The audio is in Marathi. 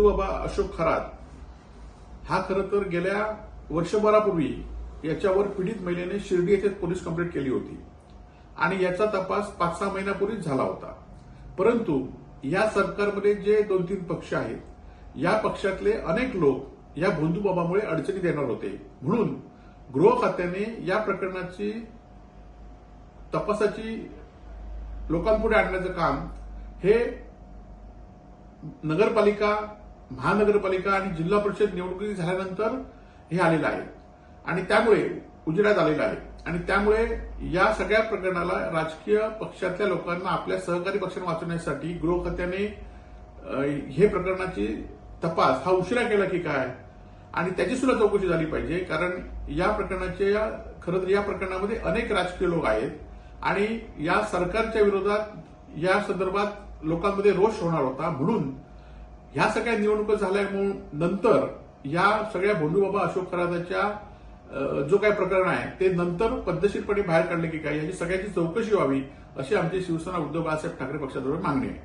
भोंदूबाबा अशोक खरात हा खरं तर गेल्या वर्षभरापूर्वी याच्यावर पीडित महिलेने शिर्डी येथे पोलीस कंप्लेंट केली होती आणि याचा तपास 5-6 महिन्यापूर्वीच झाला होता. परंतु या सरकारमध्ये जे 2-3 पक्ष आहेत, या पक्षातले अनेक लोक या भोंदूबाबामुळे अडचणीत येणार होते. म्हणून गृह खात्याने या प्रकरणाची तपासाची लोकांपुढे आणण्याचं काम हे नगरपालिका, महानगरपालिका आणि जिल्हा परिषद निवडणुकी झाल्यानंतर हे आलेलं आहे आणि त्यामुळे उजेडात आलेलं आहे. आणि त्यामुळे या सगळ्या प्रकरणाला राजकीय पक्षातल्या लोकांना आपल्या सहकारी पक्षांना वाचवण्यासाठी गृह खात्याने हे प्रकरणाची तपास हा उशिरा केला की काय आणि त्याची सुद्धा चौकशी झाली पाहिजे. कारण या खरं तर या प्रकरणामध्ये अनेक राजकीय लोक आहेत आणि या सरकारच्या विरोधात या संदर्भात लोकांमध्ये रोष होणार होता. म्हणून ह्या सगळ्या निवडणुका झाल्यामुळे नंतर या सगळ्या भोंदूबाबा अशोक खराताच्या जो काही प्रकरण आहे ते नंतर पद्धतशीरपणे बाहेर काढले की काय याची सगळ्याची चौकशी व्हावी अशी आमची शिवसेना उद्धव बाळासाहेब ठाकरे पक्षाजवळ मागणी आहे.